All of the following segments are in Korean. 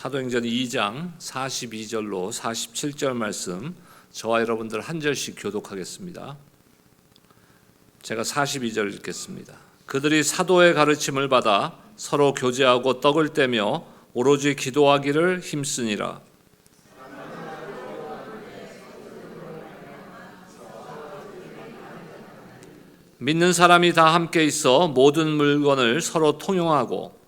사도행전 2장 42절로 47절 말씀 저와 여러분들 한 절씩 교독하겠습니다. 제가 42절 읽겠습니다. 그들이 사도의 가르침을 받아 서로 교제하고 떡을 떼며 오로지 기도하기를 힘쓰니라. 믿는 사람이 다 함께 있어 모든 물건을 서로 통용하고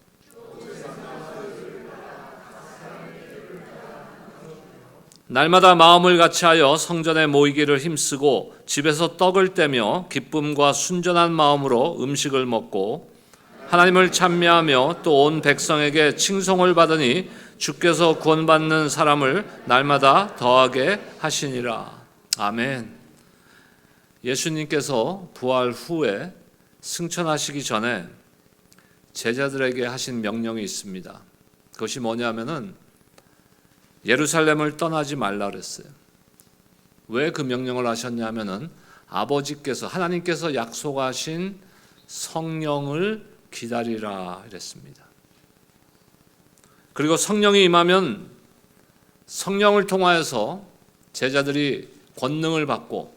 날마다 마음을 같이하여 성전에 모이기를 힘쓰고 집에서 떡을 떼며 기쁨과 순전한 마음으로 음식을 먹고 하나님을 찬미하며 또 온 백성에게 칭송을 받으니 주께서 구원받는 사람을 날마다 더하게 하시니라. 아멘. 예수님께서 부활 후에 승천하시기 전에 제자들에게 하신 명령이 있습니다. 그것이 뭐냐면은 예루살렘을 떠나지 말라 그랬어요. 왜 그 명령을 하셨냐면은 아버지께서 하나님께서 약속하신 성령을 기다리라 그랬습니다. 그리고 성령이 임하면 성령을 통하여서 제자들이 권능을 받고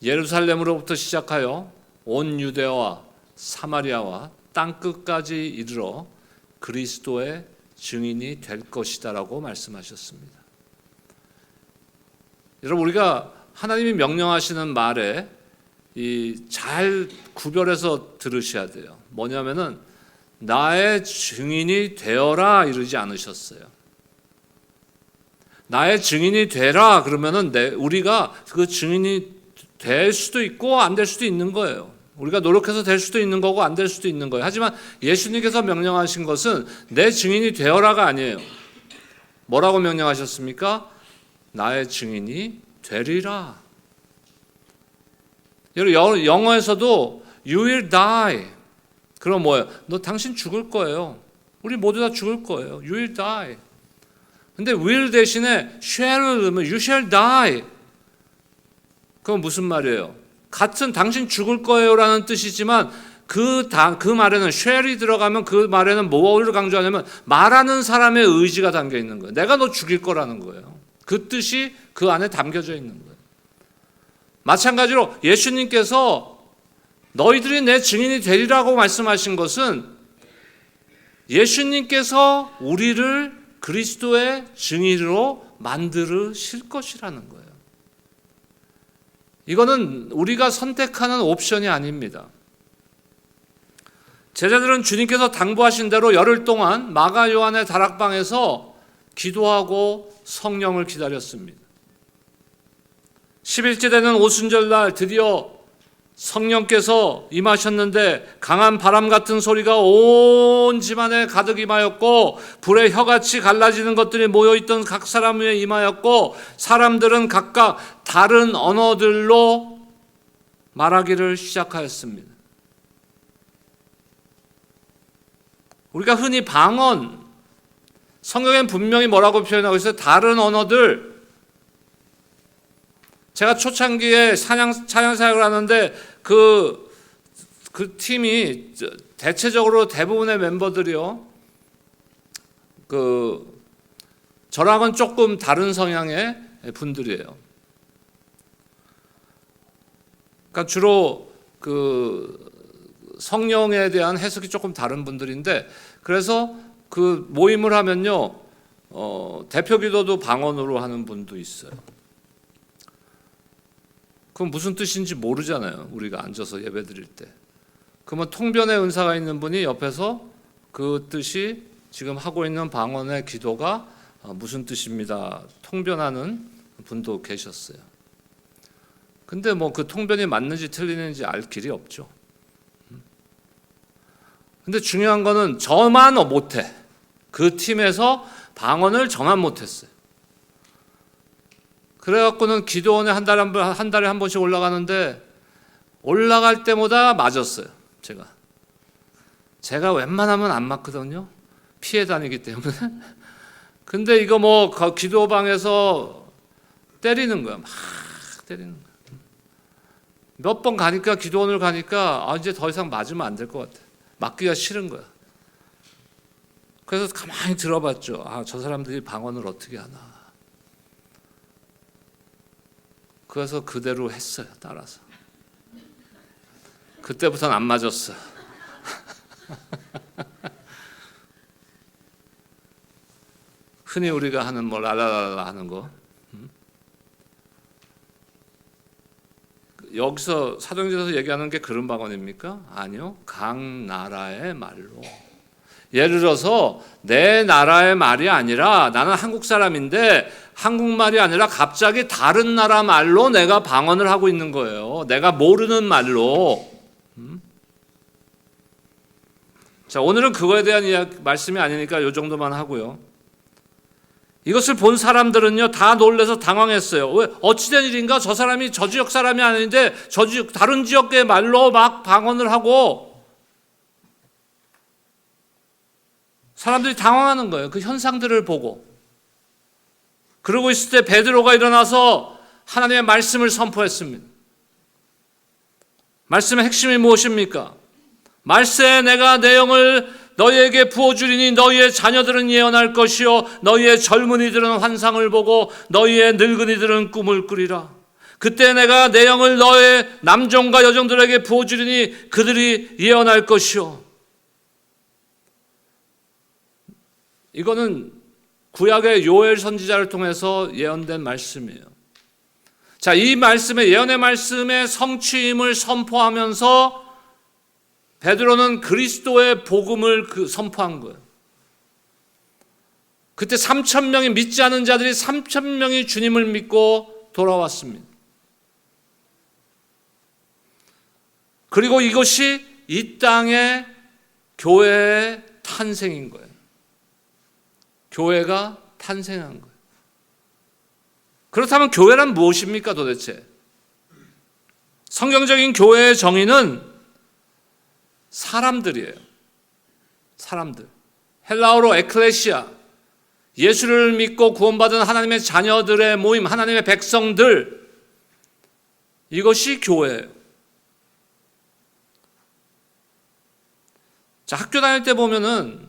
예루살렘으로부터 시작하여 온 유대와 사마리아와 땅끝까지 이르러 그리스도의 증인이 될 것이다라고 말씀하셨습니다. 여러분, 우리가 하나님이 명령하시는 말에 잘 구별해서 들으셔야 돼요. 뭐냐면은 나의 증인이 되어라 이러지 않으셨어요. 나의 증인이 되라 그러면은 우리가 그 증인이 될 수도 있고 안 될 수도 있는 거예요. 우리가 노력해서 될 수도 있는 거고 안 될 수도 있는 거예요. 하지만 예수님께서 명령하신 것은 내 증인이 되어라가 아니에요. 뭐라고 명령하셨습니까? 나의 증인이 되리라. 여러분, 영어에서도 You will die. 그럼 뭐예요? 너 당신 죽을 거예요. 우리 모두 다 죽을 거예요. You will die. 근데 will 대신에 shall을 넣으면 You shall die. 그건 무슨 말이에요? 같은 당신 죽을 거예요라는 뜻이지만 그 말에는 shall이 들어가면 그 말에는 뭐를 강조하냐면 말하는 사람의 의지가 담겨 있는 거예요. 내가 너 죽일 거라는 거예요. 그 뜻이 그 안에 담겨져 있는 거예요. 마찬가지로 예수님께서 너희들이 내 증인이 되리라고 말씀하신 것은 예수님께서 우리를 그리스도의 증인으로 만드실 것이라는 거예요. 이거는 우리가 선택하는 옵션이 아닙니다. 제자들은 주님께서 당부하신 대로 열흘 동안 마가 요한의 다락방에서 기도하고 성령을 기다렸습니다. 10일째 되는 오순절날 드디어 성령께서 임하셨는데 강한 바람 같은 소리가 온 집안에 가득 임하였고 불의 혀같이 갈라지는 것들이 모여있던 각 사람 위에 임하였고 사람들은 각각 다른 언어들로 말하기를 시작하였습니다. 우리가 흔히 방언, 성경엔 분명히 뭐라고 표현하고 있어요? 다른 언어들. 제가 초창기에 찬양 사역을 하는데 그 팀이 대체적으로 대부분의 멤버들이요. 저랑은 조금 다른 성향의 분들이에요. 그러니까 주로 성령에 대한 해석이 조금 다른 분들인데 그래서 그 모임을 하면요. 대표 기도도 방언으로 하는 분도 있어요. 그건 무슨 뜻인지 모르잖아요. 우리가 앉아서 예배 드릴 때. 그러면 통변의 은사가 있는 분이 옆에서 그 뜻이 지금 하고 있는 방언의 기도가 무슨 뜻입니다. 통변하는 분도 계셨어요. 근데 뭐 그 통변이 맞는지 틀리는지 알 길이 없죠. 근데 중요한 거는 저만 못해. 그 팀에서 방언을 저만 못했어요. 그래갖고는 기도원에 한 달에 한 번씩 올라가는데 올라갈 때마다 맞았어요. 제가 웬만하면 안 맞거든요. 피해 다니기 때문에. 근데 이거 뭐 기도방에서 때리는 거야. 막 때리는 거야. 몇 번 가니까 기도원을 가니까 이제 더 이상 맞으면 안 될 것 같아. 맞기가 싫은 거야. 그래서 가만히 들어봤죠. 아, 저 사람들이 방언을 어떻게 하나. 그래서 그대로 했어요. 따라서. 그때부터는 안 맞았어. 흔히 우리가 하는 뭐 라라라라 하는 거. 여기서 사도행전에서 얘기하는 게 그런 방언입니까? 아니요. 각 나라의 말로. 예를 들어서 내 나라의 말이 아니라 나는 한국 사람인데 한국말이 아니라 갑자기 다른 나라 말로 내가 방언을 하고 있는 거예요. 내가 모르는 말로. 자, 오늘은 그거에 대한 말씀이 아니니까 이 정도만 하고요. 이것을 본 사람들은요, 다 놀라서 당황했어요. 왜? 어찌된 일인가? 저 사람이 저 지역 사람이 아닌데 다른 지역의 말로 막 방언을 하고 사람들이 당황하는 거예요. 그 현상들을 보고. 그러고 있을 때 베드로가 일어나서 하나님의 말씀을 선포했습니다. 말씀의 핵심이 무엇입니까? 말세에 내가 내 영을 너희에게 부어주리니 너희의 자녀들은 예언할 것이요 너희의 젊은이들은 환상을 보고 너희의 늙은이들은 꿈을 꾸리라. 그때 내가 내 영을 너의 남종과 여종들에게 부어주리니 그들이 예언할 것이요. 이거는 구약의 요엘 선지자를 통해서 예언된 말씀이에요. 자, 이 말씀의 예언의 말씀의 성취임을 선포하면서 베드로는 그리스도의 복음을 선포한 거예요. 그때 3,000명이 믿지 않은 자들이 3,000명이 주님을 믿고 돌아왔습니다. 그리고 이것이 이 땅의 교회의 탄생인 거예요. 교회가 탄생한 거예요. 그렇다면 교회란 무엇입니까 도대체? 성경적인 교회의 정의는 사람들이에요. 사람들. 헬라어로 에클레시아. 예수를 믿고 구원받은 하나님의 자녀들의 모임, 하나님의 백성들. 이것이 교회예요. 자, 학교 다닐 때 보면은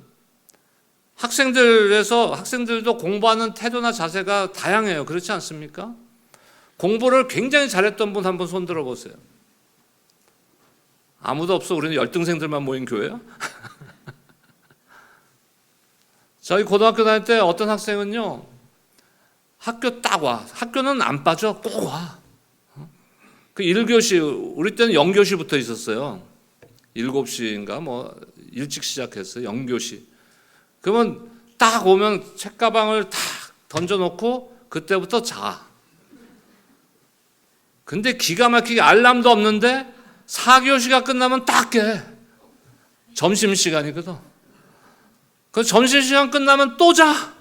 학생들도 공부하는 태도나 자세가 다양해요. 그렇지 않습니까? 공부를 굉장히 잘했던 분 한번 손 들어보세요. 아무도 없어. 우리는 열등생들만 모인 교회야? 저희 고등학교 다닐 때 어떤 학생은요, 학교 딱 와. 학교는 안 빠져. 꼭 와. 그 1교시, 우리 때는 0교시부터 있었어요. 7시인가 뭐 일찍 시작했어요. 0교시. 그러면 딱 오면 책가방을 탁 던져놓고 그때부터 자. 근데 기가 막히게 알람도 없는데 4교시가 끝나면 딱 깨. 점심시간이거든. 그 점심시간 끝나면 또 자.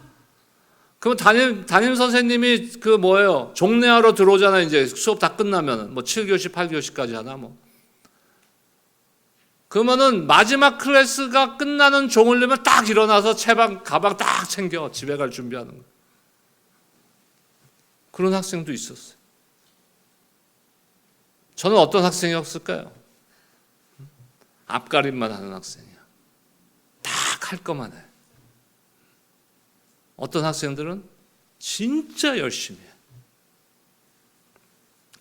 그럼 담임 선생님이 종례하러 들어오잖아. 이제 수업 다 끝나면 뭐 7교시, 8교시까지 하나 뭐. 그러면은 마지막 클래스가 끝나는 종을 내면 딱 일어나서 가방 딱 챙겨 집에 갈 준비하는 거예요. 그런 학생도 있었어요. 저는 어떤 학생이었을까요? 앞가림만 하는 학생이야. 딱 할 것만 해. 어떤 학생들은 진짜 열심히 해.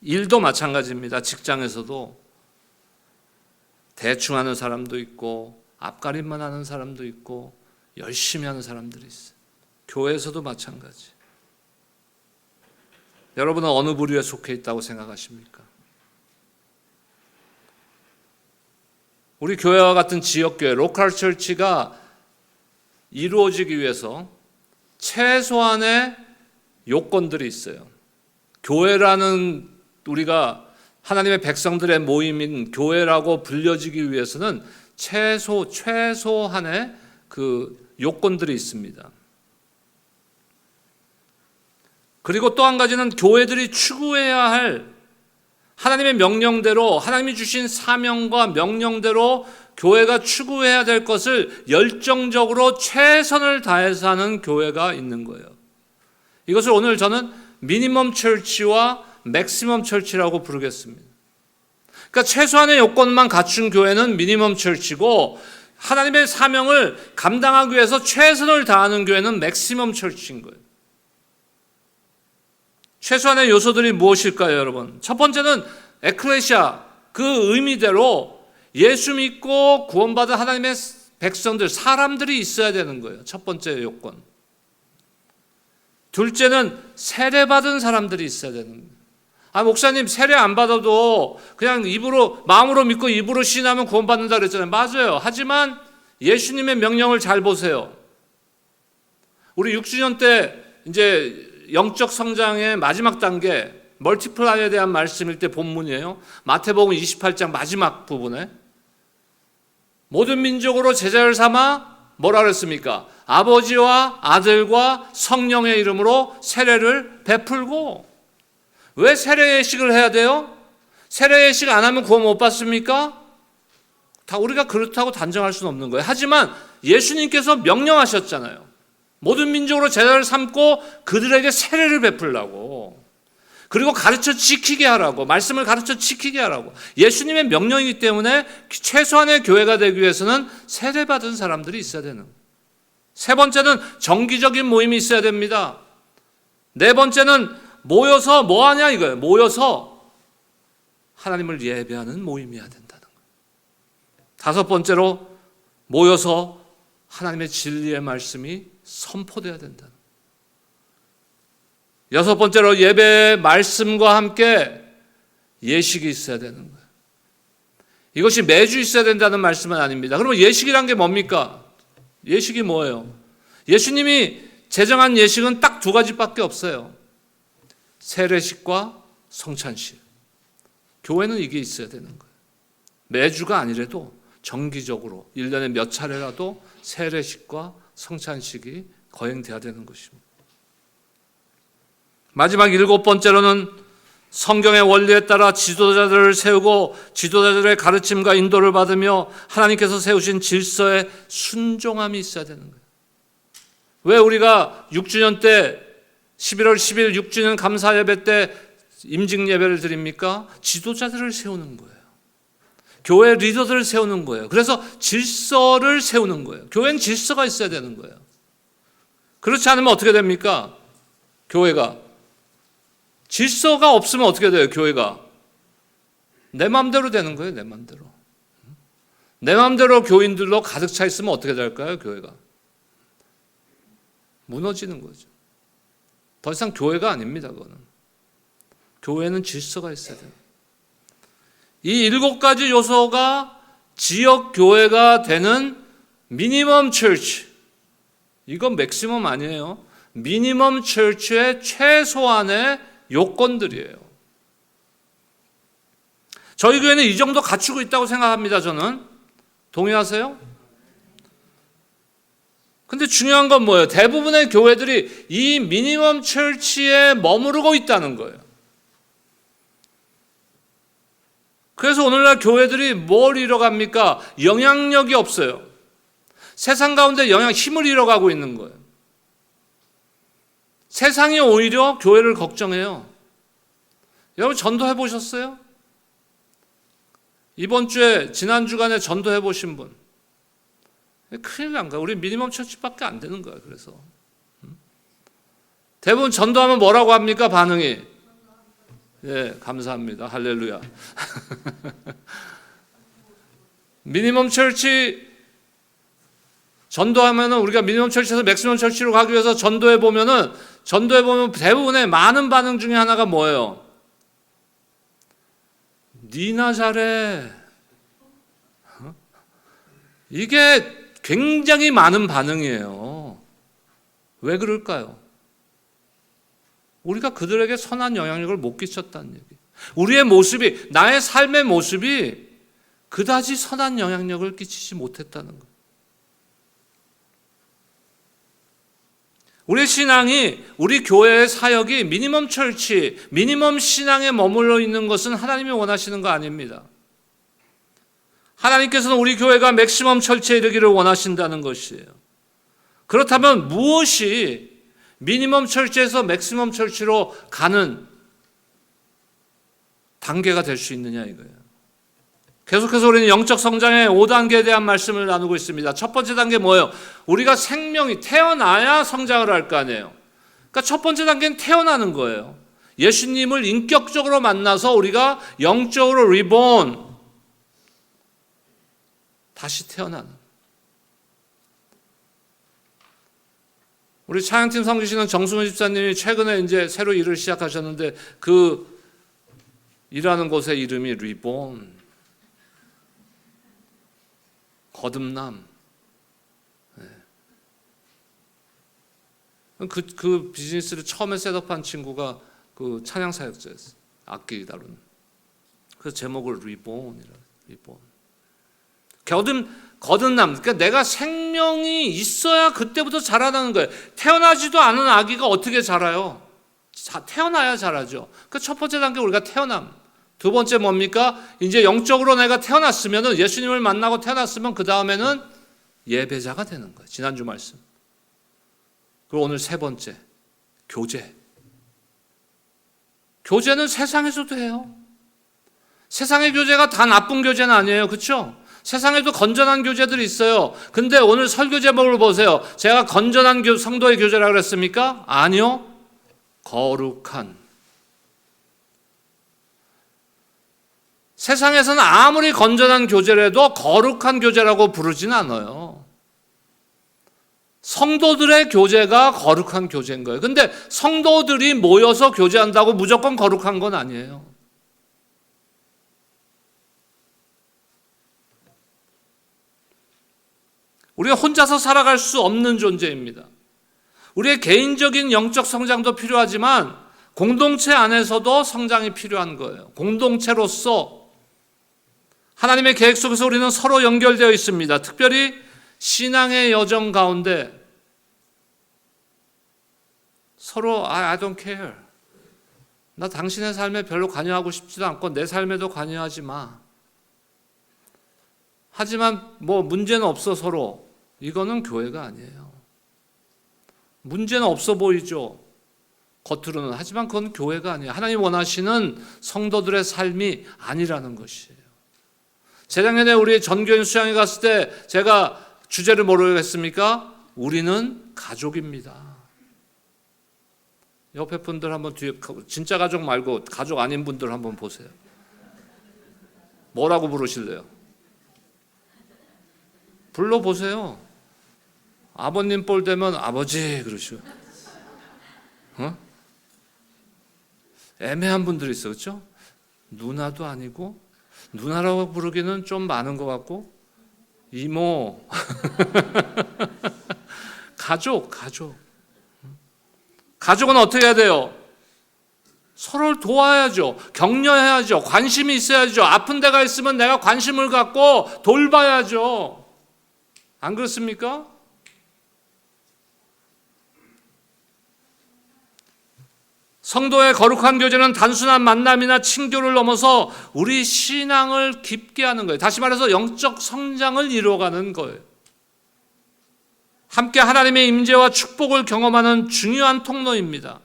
일도 마찬가지입니다. 직장에서도 대충 하는 사람도 있고 앞가림만 하는 사람도 있고 열심히 하는 사람들이 있어요. 교회에서도 마찬가지. 여러분은 어느 부류에 속해 있다고 생각하십니까? 우리 교회와 같은 지역교회, 로컬 처치가 이루어지기 위해서 최소한의 요건들이 있어요. 교회라는 우리가 하나님의 백성들의 모임인 교회라고 불려지기 위해서는 최소한의 그 요건들이 있습니다. 그리고 또 한 가지는 교회들이 추구해야 할 하나님의 명령대로, 하나님이 주신 사명과 명령대로 교회가 추구해야 될 것을 열정적으로 최선을 다해서 하는 교회가 있는 거예요. 이것을 오늘 저는 미니멈 철치와 맥시멈 철치라고 부르겠습니다. 그러니까 최소한의 요건만 갖춘 교회는 미니멈 철치고 하나님의 사명을 감당하기 위해서 최선을 다하는 교회는 맥시멈 철치인 거예요. 최소한의 요소들이 무엇일까요, 여러분? 첫 번째는 에클레시아, 그 의미대로 예수 믿고 구원받은 하나님의 백성들, 사람들이 있어야 되는 거예요. 첫 번째 요건. 둘째는 세례받은 사람들이 있어야 되는 거예요. 목사님 세례 안 받아도 그냥 입으로, 마음으로 믿고 입으로 신하면 구원받는다 그랬잖아요. 맞아요. 하지만 예수님의 명령을 잘 보세요. 우리 6주년 때 이제 영적 성장의 마지막 단계, 멀티플라이에 대한 말씀일 때 본문이에요. 마태복음 28장 마지막 부분에 모든 민족으로 제자를 삼아 뭐라 그랬습니까? 아버지와 아들과 성령의 이름으로 세례를 베풀고. 왜 세례 예식을 해야 돼요? 세례 예식 안 하면 구원 못 받습니까? 다 우리가 그렇다고 단정할 수는 없는 거예요. 하지만 예수님께서 명령하셨잖아요. 모든 민족으로 제자를 삼고 그들에게 세례를 베풀라고. 그리고 가르쳐 지키게 하라고. 말씀을 가르쳐 지키게 하라고. 예수님의 명령이기 때문에 최소한의 교회가 되기 위해서는 세례받은 사람들이 있어야 되는 거예요. 세 번째는 정기적인 모임이 있어야 됩니다. 네 번째는 모여서 뭐 하냐 이거예요. 모여서 하나님을 예배하는 모임이어야 된다는 거예요. 다섯 번째로 모여서 하나님의 진리의 말씀이 선포돼야 된다는 거예요. 여섯 번째로 예배의 말씀과 함께 예식이 있어야 되는 거예요. 이것이 매주 있어야 된다는 말씀은 아닙니다. 그러면 예식이란 게 뭡니까? 예식이 뭐예요? 예수님이 제정한 예식은 딱 두 가지밖에 없어요. 세례식과 성찬식. 교회는 이게 있어야 되는 거예요. 매주가 아니라도 정기적으로 1년에 몇 차례라도 세례식과 성찬식이 거행돼야 되는 것입니다. 마지막 일곱 번째로는 성경의 원리에 따라 지도자들을 세우고 지도자들의 가르침과 인도를 받으며 하나님께서 세우신 질서에 순종함이 있어야 되는 거예요. 왜 우리가 6주년 때 11월 10일 6주년 감사 예배 때 임직 예배를 드립니까? 지도자들을 세우는 거예요. 교회 리더들을 세우는 거예요. 그래서 질서를 세우는 거예요. 교회는 질서가 있어야 되는 거예요. 그렇지 않으면 어떻게 됩니까? 교회가 질서가 없으면 어떻게 돼요? 교회가 내 마음대로 되는 거예요. 내 마음대로. 내 마음대로 교인들로 가득 차 있으면 어떻게 될까요? 교회가 무너지는 거죠. 더 이상 교회가 아닙니다. 그거는. 교회는 질서가 있어야 돼요. 이 일곱 가지 요소가 지역 교회가 되는 미니멈 철치. 이건 맥시멈 아니에요. 미니멈 철치의 최소한의 요건들이에요. 저희 교회는 이 정도 갖추고 있다고 생각합니다. 저는. 동의하세요? 근데 중요한 건 뭐예요? 대부분의 교회들이 이 미니멈 철치에 머무르고 있다는 거예요. 그래서 오늘날 교회들이 뭘 잃어갑니까? 영향력이 없어요. 세상 가운데 힘을 잃어가고 있는 거예요. 세상이 오히려 교회를 걱정해요. 여러분 전도해 보셨어요? 이번 주에 지난 주간에 전도해 보신 분 큰일 난 거야. 우리 미니멈 철치밖에 안 되는 거야. 그래서 대부분 전도하면 뭐라고 합니까? 반응이 예, 감사합니다. 할렐루야. 미니멈 철치 전도하면은 우리가 미니멈 철치에서 맥시멈 철치로 가기 위해서 전도해 보면 대부분의 많은 반응 중에 하나가 뭐예요? 니나 잘해. 이게 굉장히 많은 반응이에요. 왜 그럴까요? 우리가 그들에게 선한 영향력을 못 끼쳤다는 얘기. 우리의 모습이, 나의 삶의 모습이 그다지 선한 영향력을 끼치지 못했다는 것. 우리 신앙이, 우리 교회의 사역이 미니멈 철치, 미니멈 신앙에 머물러 있는 것은 하나님이 원하시는 거 아닙니다. 하나님께서는 우리 교회가 맥시멈 철치에 이르기를 원하신다는 것이에요. 그렇다면 무엇이 미니멈 철치에서 맥시멈 철치로 가는 단계가 될 수 있느냐 이거예요. 계속해서 우리는 영적 성장의 5단계에 대한 말씀을 나누고 있습니다. 첫 번째 단계 뭐예요? 우리가 생명이 태어나야 성장을 할 거 아니에요. 그러니까 첫 번째 단계는 태어나는 거예요. 예수님을 인격적으로 만나서 우리가 영적으로 리본, 다시 태어나는. 우리 찬양팀 섬기시는 정승훈 집사님이 최근에 이제 새로 일을 시작하셨는데 그 일하는 곳의 이름이 리본, 거듭남. 그 비즈니스를 처음에 셋업한 친구가 그 찬양 사역자였어요. 악기 다루는. 그 제목을 리본이라. 리본. 거듭남. 그러니까 내가 생명이 있어야 그때부터 자라나는 거예요. 태어나지도 않은 아기가 어떻게 자라요? 태어나야 자라죠. 그 첫 번째 단계 우리가 태어남. 두 번째 뭡니까? 이제 영적으로 내가 태어났으면은 예수님을 만나고 태어났으면 그 다음에는 예배자가 되는 거예요. 지난주 말씀. 그리고 오늘 세 번째, 교제. 교제는 세상에서도 해요. 세상의 교제가 다 나쁜 교제는 아니에요. 그렇죠? 세상에도 건전한 교제들이 있어요. 근데 오늘 설교 제목을 보세요. 제가 건전한 성도의 교제라고 그랬습니까? 아니요. 거룩한. 세상에서는 아무리 건전한 교제라도 거룩한 교제라고 부르진 않아요. 성도들의 교제가 거룩한 교제인 거예요. 근데 성도들이 모여서 교제한다고 무조건 거룩한 건 아니에요. 우리가 혼자서 살아갈 수 없는 존재입니다. 우리의 개인적인 영적 성장도 필요하지만 공동체 안에서도 성장이 필요한 거예요. 공동체로서 하나님의 계획 속에서 우리는 서로 연결되어 있습니다. 특별히 신앙의 여정 가운데 서로 I don't care. 나 당신의 삶에 별로 관여하고 싶지도 않고 내 삶에도 관여하지 마. 하지만 뭐 문제는 없어 서로. 이거는 교회가 아니에요. 문제는 없어 보이죠. 겉으로는. 하지만 그건 교회가 아니에요. 하나님 원하시는 성도들의 삶이 아니라는 것이에요. 재작년에 우리 전교인 수양회 갔을 때 제가 주제를 뭐라고 했습니까? 우리는 가족입니다. 옆에 분들 한번 뒤에 진짜 가족 말고 가족 아닌 분들 한번 보세요. 뭐라고 부르실래요? 불러보세요. 아버님 볼 되면 아버지 그러시고. 애매한 분들이 있어. 그렇죠? 누나도 아니고 누나라고 부르기는 좀 많은 것 같고 이모. 가족은 어떻게 해야 돼요? 서로를 도와야죠. 격려해야죠. 관심이 있어야죠. 아픈 데가 있으면 내가 관심을 갖고 돌봐야죠. 안 그렇습니까? 성도의 거룩한 교제는 단순한 만남이나 친교를 넘어서 우리 신앙을 깊게 하는 거예요. 다시 말해서 영적 성장을 이루어가는 거예요. 함께 하나님의 임재와 축복을 경험하는 중요한 통로입니다.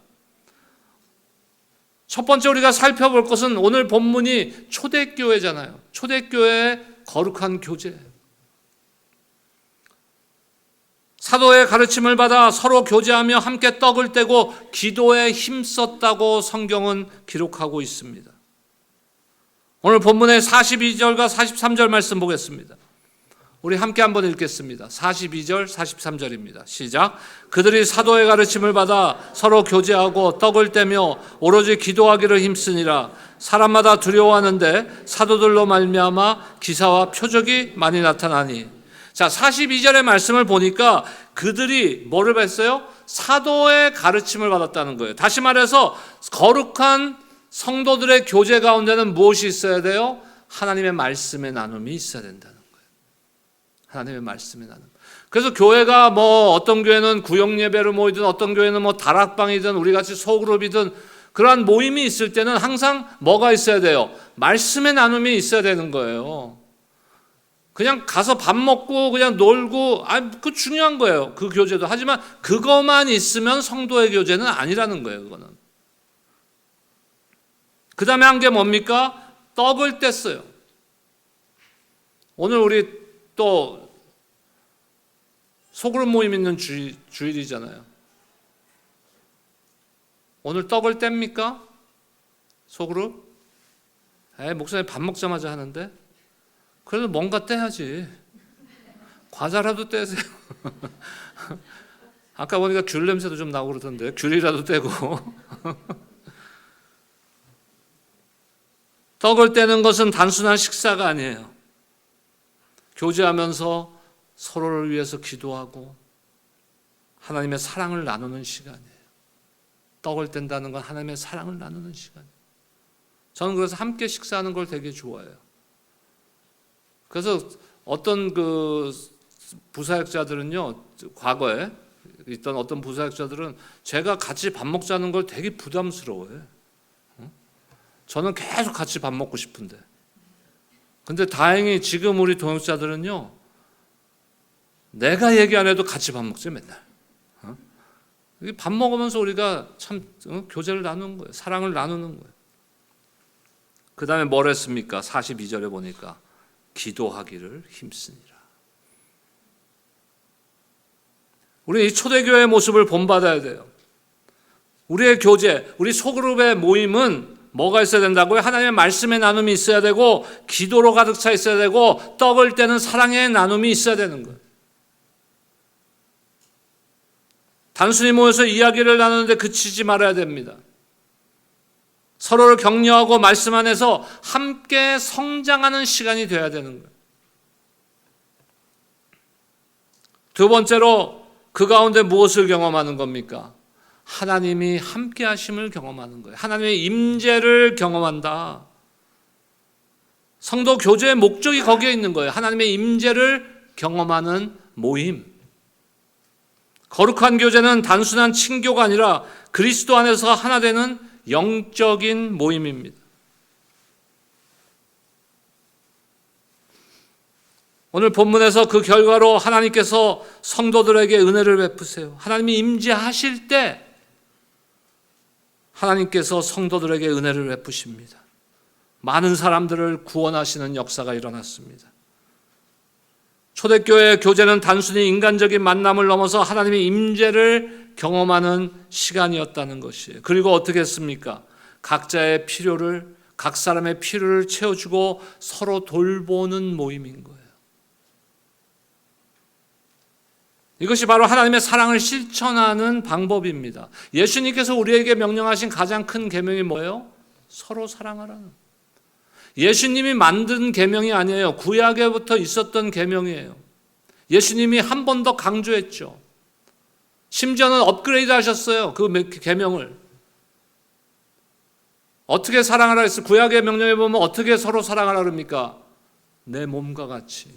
첫 번째 우리가 살펴볼 것은 오늘 본문이 초대교회잖아요. 초대교회의 거룩한 교제. 사도의 가르침을 받아 서로 교제하며 함께 떡을 떼고 기도에 힘썼다고 성경은 기록하고 있습니다. 오늘 본문의 42절과 43절 말씀 보겠습니다. 우리 함께 한번 읽겠습니다. 42절, 43절입니다. 시작. 그들이 사도의 가르침을 받아 서로 교제하고 떡을 떼며 오로지 기도하기를 힘쓰니라. 사람마다 두려워하는데 사도들로 말미암아 기사와 표적이 많이 나타나니. 자, 42절의 말씀을 보니까 그들이 뭐를 했어요? 사도의 가르침을 받았다는 거예요. 다시 말해서 거룩한 성도들의 교제 가운데는 무엇이 있어야 돼요? 하나님의 말씀의 나눔이 있어야 된다는 거예요. 하나님의 말씀의 나눔. 그래서 교회가 뭐 어떤 교회는 구역 예배를 모이든 어떤 교회는 뭐 다락방이든 우리 같이 소그룹이든 그러한 모임이 있을 때는 항상 뭐가 있어야 돼요? 말씀의 나눔이 있어야 되는 거예요. 그냥 가서 밥 먹고 그냥 놀고, 그 중요한 거예요. 그 교제도. 하지만 그것만 있으면 성도의 교제는 아니라는 거예요. 그거는. 그 다음에 한 게 뭡니까? 떡을 뗐어요. 오늘 우리 또 소그룹 모임 있는 주일이잖아요. 오늘 떡을 뗍니까? 소그룹? 목사님 밥 먹자마자 하는데? 그래도 뭔가 떼야지. 과자라도 떼세요. 아까 보니까 귤 냄새도 좀 나고 그러던데 귤이라도 떼고. 떡을 떼는 것은 단순한 식사가 아니에요. 교제하면서 서로를 위해서 기도하고 하나님의 사랑을 나누는 시간이에요. 떡을 뗀다는 건 하나님의 사랑을 나누는 시간이에요. 저는 그래서 함께 식사하는 걸 되게 좋아해요. 그래서 어떤 그 부사역자들은요, 과거에 있던 어떤 부사역자들은 제가 같이 밥 먹자는 걸 되게 부담스러워해요. 저는 계속 같이 밥 먹고 싶은데. 근데 다행히 지금 우리 동역자들은요, 내가 얘기 안 해도 같이 밥 먹지 맨날. 밥 먹으면서 우리가 참 교제를 나누는 거예요. 사랑을 나누는 거예요. 그 다음에 뭘 했습니까? 42절에 보니까 기도하기를 힘쓰니라. 우리 이 초대교회의 모습을 본받아야 돼요. 우리의 교제, 우리 소그룹의 모임은 뭐가 있어야 된다고요? 하나님의 말씀의 나눔이 있어야 되고 기도로 가득 차 있어야 되고 떡을 떼는 사랑의 나눔이 있어야 되는 거예요. 단순히 모여서 이야기를 나누는데 그치지 말아야 됩니다. 서로를 격려하고 말씀 안에서 함께 성장하는 시간이 되어야 되는 거예요. 두 번째로 그 가운데 무엇을 경험하는 겁니까? 하나님이 함께 하심을 경험하는 거예요. 하나님의 임재를 경험한다. 성도 교제의 목적이 거기에 있는 거예요. 하나님의 임재를 경험하는 모임. 거룩한 교제는 단순한 친교가 아니라 그리스도 안에서 하나 되는 영적인 모임입니다. 오늘 본문에서 그 결과로 하나님께서 성도들에게 은혜를 베푸세요. 하나님이 임재하실 때 하나님께서 성도들에게 은혜를 베푸십니다. 많은 사람들을 구원하시는 역사가 일어났습니다. 초대교회의 교제는 단순히 인간적인 만남을 넘어서 하나님의 임재를 경험하는 시간이었다는 것이에요. 그리고 어떻게 했습니까? 각 사람의 필요를 채워주고 서로 돌보는 모임인 거예요. 이것이 바로 하나님의 사랑을 실천하는 방법입니다. 예수님께서 우리에게 명령하신 가장 큰 계명이 뭐예요? 서로 사랑하라는. 예수님이 만든 계명이 아니에요. 구약에부터 있었던 계명이에요. 예수님이 한 번 더 강조했죠. 심지어는 업그레이드 하셨어요. 그 계명을. 어떻게 사랑하라 했어요? 구약의 명령에 보면 어떻게 서로 사랑하라 그럽니까? 내 몸과 같이.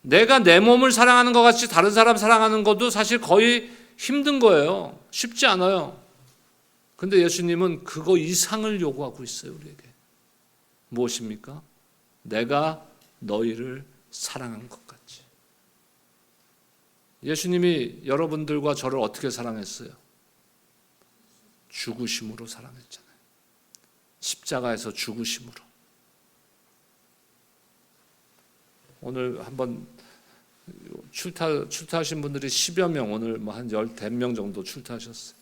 내가 내 몸을 사랑하는 것 같이 다른 사람 사랑하는 것도 사실 거의 힘든 거예요. 쉽지 않아요. 근데 예수님은 그거 이상을 요구하고 있어요, 우리에게. 무엇입니까? 내가 너희를 사랑한 것 같이. 예수님이 여러분들과 저를 어떻게 사랑했어요? 죽으심으로 사랑했잖아요. 십자가에서 죽으심으로. 오늘 한번 출타하신 분들이 10여 명, 오늘 뭐 한 10명 정도 출타하셨어요.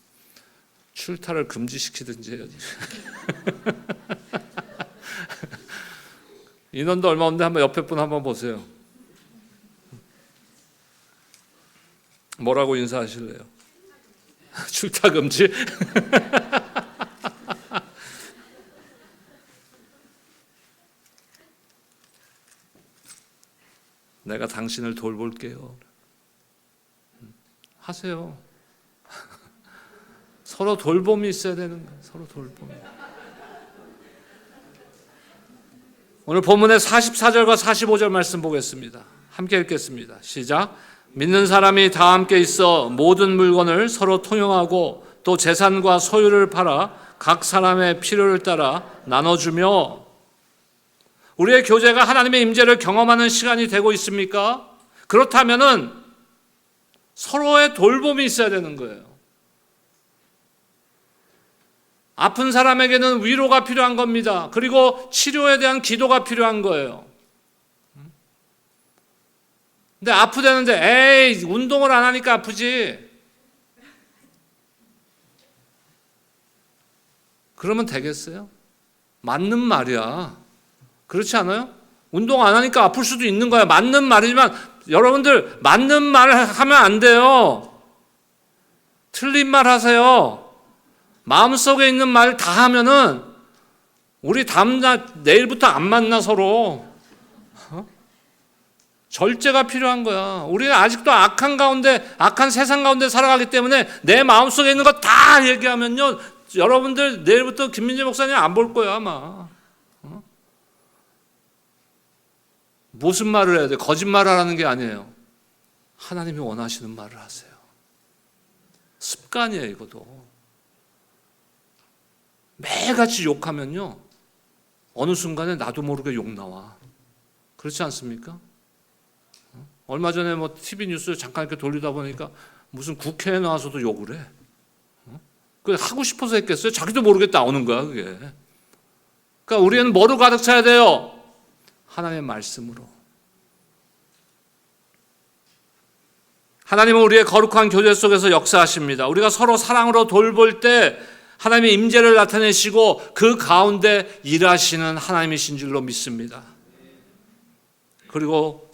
출타를 금지시키든지 해야지. 인원도 얼마 없는데 한번 옆에 분 한번 보세요. 뭐라고 인사하실래요? 출타 금지? 내가 당신을 돌볼게요. 하세요. 서로 돌봄이 있어야 되는 거예요. 서로 돌봄이. 오늘 본문의 44절과 45절 말씀 보겠습니다. 함께 읽겠습니다. 시작. 믿는 사람이 다 함께 있어 모든 물건을 서로 통용하고 또 재산과 소유를 팔아 각 사람의 필요를 따라 나눠주며. 우리의 교제가 하나님의 임재를 경험하는 시간이 되고 있습니까? 그렇다면은 서로의 돌봄이 있어야 되는 거예요. 아픈 사람에게는 위로가 필요한 겁니다. 그리고 치료에 대한 기도가 필요한 거예요. 근데 아프다는데 에이 운동을 안 하니까 아프지. 그러면 되겠어요? 맞는 말이야. 그렇지 않아요? 운동 안 하니까 아플 수도 있는 거야. 맞는 말이지만 여러분들 맞는 말을 하면 안 돼요. 틀린 말 하세요. 마음속에 있는 말 다 하면은 우리 다음날 내일부터 안 만나 서로. 절제가 필요한 거야. 우리는 아직도 악한 세상 가운데 살아가기 때문에 내 마음속에 있는 거 다 얘기하면요, 여러분들 내일부터 김민재 목사님 안 볼 거야 아마. 무슨 말을 해야 돼? 거짓말을 하라는 게 아니에요. 하나님이 원하시는 말을 하세요. 습관이에요 이것도. 매일같이 욕하면요, 어느 순간에 나도 모르게 욕 나와. 그렇지 않습니까? 얼마 전에 뭐 TV 뉴스 잠깐 이렇게 돌리다 보니까 무슨 국회에 나와서도 욕을 해. 그 하고 싶어서 했겠어요? 자기도 모르게 나오는 거야 그게. 그러니까 우리는 뭐로 가득 차야 돼요? 하나님의 말씀으로. 하나님은 우리의 거룩한 교제 속에서 역사하십니다. 우리가 서로 사랑으로 돌볼 때 하나님의 임재를 나타내시고 그 가운데 일하시는 하나님이신 줄로 믿습니다. 그리고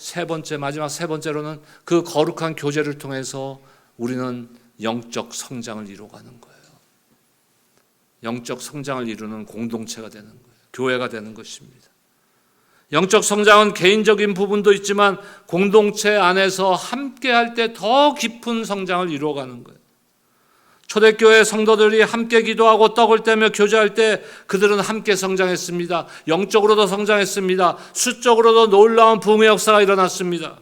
마지막 세 번째로는 그 거룩한 교제를 통해서 우리는 영적 성장을 이루어가는 거예요. 영적 성장을 이루는 공동체가 되는 거예요. 교회가 되는 것입니다. 영적 성장은 개인적인 부분도 있지만 공동체 안에서 함께 할 때 더 깊은 성장을 이루어가는 거예요. 초대교회 성도들이 함께 기도하고 떡을 떼며 교제할 때 그들은 함께 성장했습니다. 영적으로도 성장했습니다. 수적으로도 놀라운 부흥의 역사가 일어났습니다.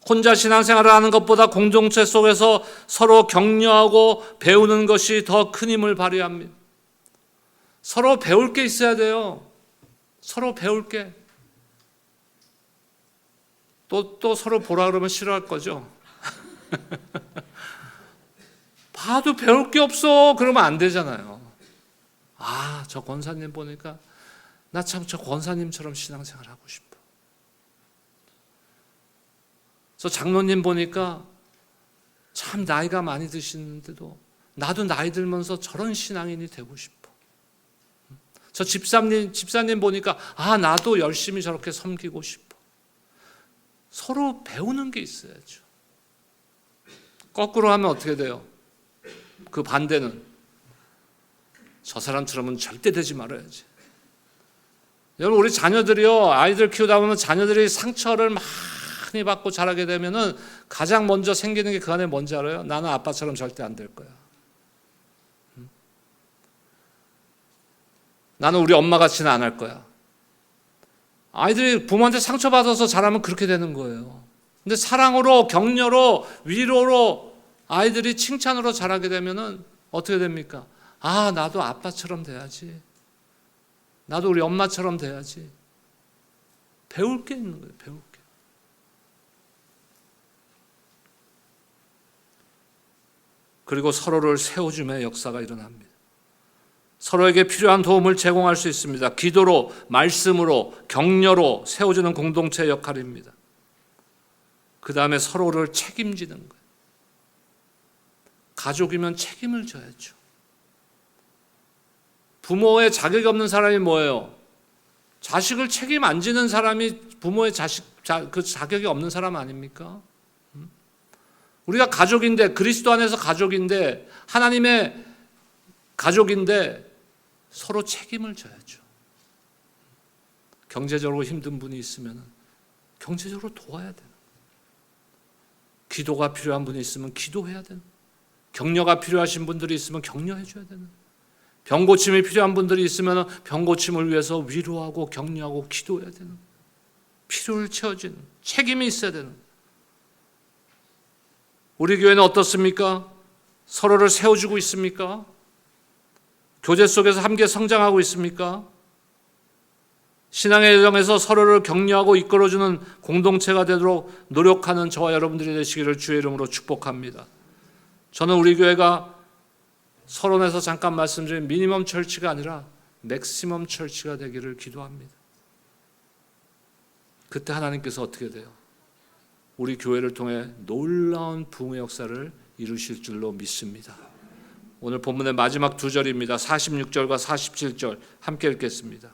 혼자 신앙생활을 하는 것보다 공동체 속에서 서로 격려하고 배우는 것이 더 큰 힘을 발휘합니다. 서로 배울 게 있어야 돼요. 서로 배울 게. 또 서로 보라 그러면 싫어할 거죠. 봐도 배울 게 없어. 그러면 안 되잖아요. 아, 저 권사님 보니까 나 참 저 권사님처럼 신앙생활 하고 싶어. 저 장로님 보니까 참 나이가 많이 드시는데도 나도 나이 들면서 저런 신앙인이 되고 싶어. 저 집사님 보니까 나도 열심히 저렇게 섬기고 싶어. 서로 배우는 게 있어야죠. 거꾸로 하면 어떻게 돼요? 그 반대는 저 사람처럼은 절대 되지 말아야지. 여러분, 우리 자녀들이요, 아이들 키우다 보면 자녀들이 상처를 많이 받고 자라게 되면은 가장 먼저 생기는 게 그 안에 뭔지 알아요? 나는 아빠처럼 절대 안 될 거야. 나는 우리 엄마 같이는 안 할 거야. 아이들이 부모한테 상처받아서 자라면 그렇게 되는 거예요. 근데 사랑으로, 격려로, 위로로 아이들이 칭찬으로 자라게 되면은 어떻게 됩니까? 나도 아빠처럼 돼야지. 나도 우리 엄마처럼 돼야지. 배울 게 있는 거예요. 배울 게. 그리고 서로를 세워줌의 역사가 일어납니다. 서로에게 필요한 도움을 제공할 수 있습니다. 기도로, 말씀으로, 격려로 세워주는 공동체의 역할입니다. 그 다음에 서로를 책임지는 거예요. 가족이면 책임을 져야죠. 부모의 자격이 없는 사람이 뭐예요? 자식을 책임 안 지는 사람이 부모의 그 자격이 없는 사람 아닙니까? 우리가 가족인데, 그리스도 안에서 가족인데, 하나님의 가족인데 서로 책임을 져야죠. 경제적으로 힘든 분이 있으면 경제적으로 도와야 되는, 기도가 필요한 분이 있으면 기도해야 되는, 격려가 필요하신 분들이 있으면 격려해 줘야 되는, 병고침이 필요한 분들이 있으면 병고침을 위해서 위로하고 격려하고 기도해야 되는, 필요를 채워주는 책임이 있어야 되는. 우리 교회는 어떻습니까? 서로를 세워주고 있습니까? 교제 속에서 함께 성장하고 있습니까? 신앙의 여정에서 서로를 격려하고 이끌어주는 공동체가 되도록 노력하는 저와 여러분들이 되시기를 주의 이름으로 축복합니다. 저는 우리 교회가 서론에서 잠깐 말씀드린 미니멈 철치가 아니라 맥시멈 철치가 되기를 기도합니다. 그때 하나님께서 어떻게 돼요? 우리 교회를 통해 놀라운 부흥의 역사를 이루실 줄로 믿습니다. 오늘 본문의 마지막 두 절입니다. 46절과 47절 함께 읽겠습니다.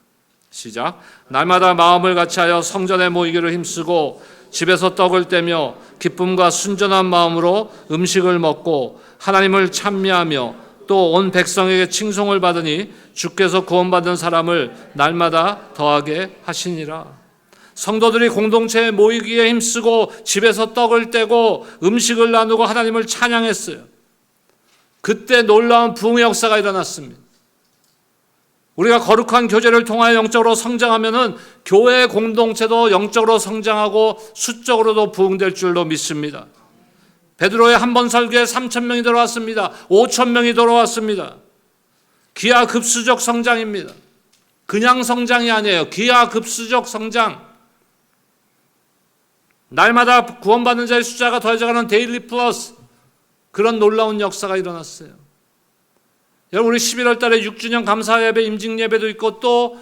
시작. 날마다 마음을 같이하여 성전에 모이기를 힘쓰고 집에서 떡을 떼며 기쁨과 순전한 마음으로 음식을 먹고 하나님을 찬미하며 또 온 백성에게 칭송을 받으니 주께서 구원받은 사람을 날마다 더하게 하시니라. 성도들이 공동체에 모이기에 힘쓰고 집에서 떡을 떼고 음식을 나누고 하나님을 찬양했어요. 그때 놀라운 부흥의 역사가 일어났습니다. 우리가 거룩한 교제를 통하여 영적으로 성장하면은 교회 공동체도 영적으로 성장하고 수적으로도 부흥될 줄로 믿습니다. 베드로의 한 번 설교에 3,000명이 들어왔습니다. 5,000명이 들어왔습니다. 기하급수적 성장입니다. 그냥 성장이 아니에요. 기하급수적 성장. 날마다 구원받는 자의 숫자가 더해져가는 데일리 플러스, 그런 놀라운 역사가 일어났어요. 여러분, 우리 11월 달에 6주년 감사 예배, 임직 예배도 있고 또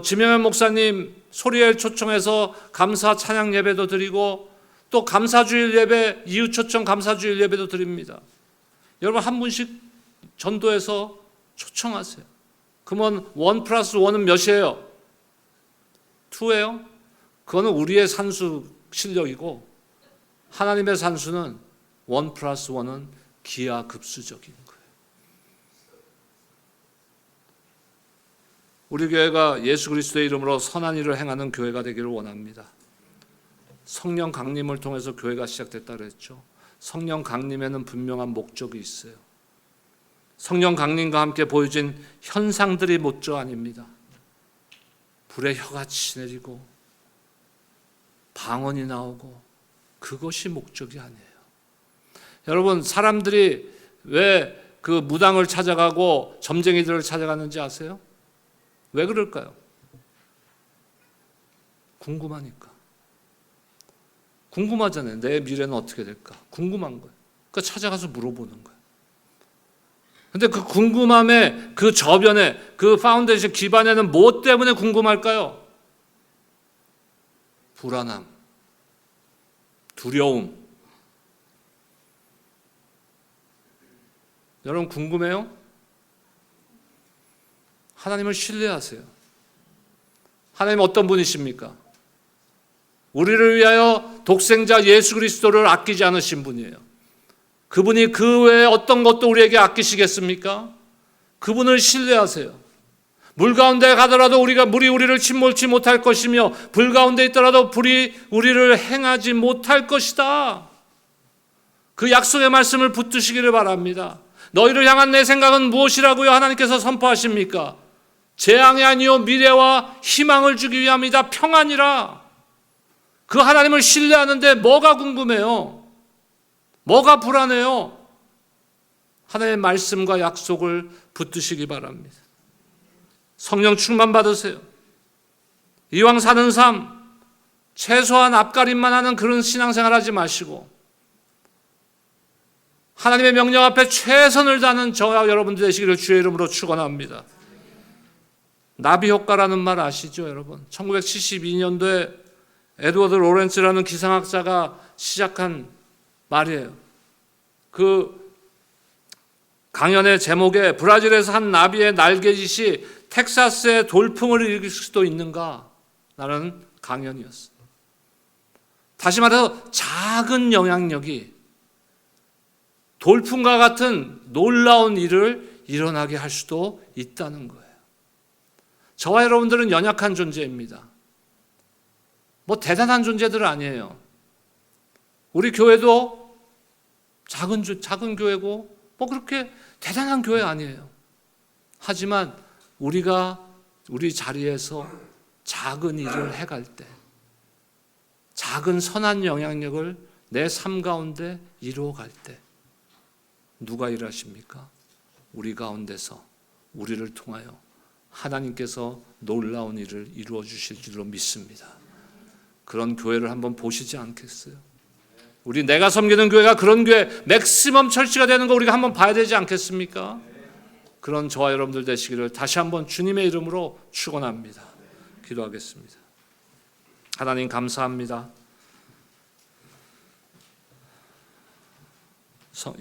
지명현 목사님 소리엘 초청해서 감사 찬양 예배도 드리고 또 감사주일 예배, 이웃 초청 감사주일 예배도 드립니다. 여러분, 한 분씩 전도해서 초청하세요. 그러면 1+1은 몇이에요? 2예요? 그거는 우리의 산수 실력이고 하나님의 산수는 1+1은 기하급수적인 거예요. 우리 교회가 예수 그리스도의 이름으로 선한 일을 행하는 교회가 되기를 원합니다. 성령 강림을 통해서 교회가 시작됐다 그랬죠. 성령 강림에는 분명한 목적이 있어요. 성령 강림과 함께 보여진 현상들이 못저 아닙니다. 불의 혀같이 내리고 방언이 나오고, 그것이 목적이 아니에요. 여러분, 사람들이 왜 그 무당을 찾아가고 점쟁이들을 찾아가는지 아세요? 왜 그럴까요? 궁금하니까. 궁금하잖아요. 내 미래는 어떻게 될까? 궁금한 거예요. 그러니까 찾아가서 물어보는 거예요. 근데 그 궁금함의 그 저변에, 그 파운데이션 기반에는 무엇 때문에 궁금할까요? 불안함, 두려움. 여러분, 궁금해요? 하나님을 신뢰하세요. 하나님 어떤 분이십니까? 우리를 위하여 독생자 예수 그리스도를 아끼지 않으신 분이에요. 그분이 그 외에 어떤 것도 우리에게 아끼시겠습니까? 그분을 신뢰하세요. 물 가운데 가더라도 물이 우리를 침몰치 못할 것이며 불 가운데 있더라도 불이 우리를 행하지 못할 것이다. 그 약속의 말씀을 붙드시기를 바랍니다. 너희를 향한 내 생각은 무엇이라고요? 하나님께서 선포하십니까? 재앙이 아니요 미래와 희망을 주기 위함이다. 평안이라. 그 하나님을 신뢰하는데 뭐가 궁금해요? 뭐가 불안해요? 하나님의 말씀과 약속을 붙드시기 바랍니다. 성령 충만 받으세요. 이왕 사는 삶, 최소한 앞가림만 하는 그런 신앙생활 하지 마시고 하나님의 명령 앞에 최선을 다하는 저와 여러분들 되시기를 주의 이름으로 축원합니다. 나비 효과라는 말 아시죠, 여러분? 1972년도에 에드워드 로렌츠라는 기상학자가 시작한 말이에요. 그 강연의 제목에 브라질에서 한 나비의 날개짓이 텍사스의 돌풍을 일으킬 수도 있는가? 라는 강연이었어요. 다시 말해서 작은 영향력이 돌풍과 같은 놀라운 일을 일어나게 할 수도 있다는 거예요. 저와 여러분들은 연약한 존재입니다. 뭐 대단한 존재들은 아니에요. 우리 교회도 작은 교회고 뭐 그렇게 대단한 교회 아니에요. 하지만 우리가 우리 자리에서 작은 일을 해갈 때, 작은 선한 영향력을 내 삶 가운데 이루어갈 때 누가 일하십니까? 우리 가운데서 우리를 통하여 하나님께서 놀라운 일을 이루어 주실 줄로 믿습니다. 그런 교회를 한번 보시지 않겠어요? 우리 내가 섬기는 교회가 그런 교회, 맥시멈 철치가 되는 거 우리가 한번 봐야 되지 않겠습니까? 그런 저와 여러분들 되시기를 다시 한번 주님의 이름으로 축원합니다. 기도하겠습니다. 하나님 감사합니다.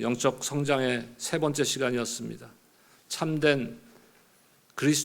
영적 성장의 세 번째 시간이었습니다. 참된 그리스도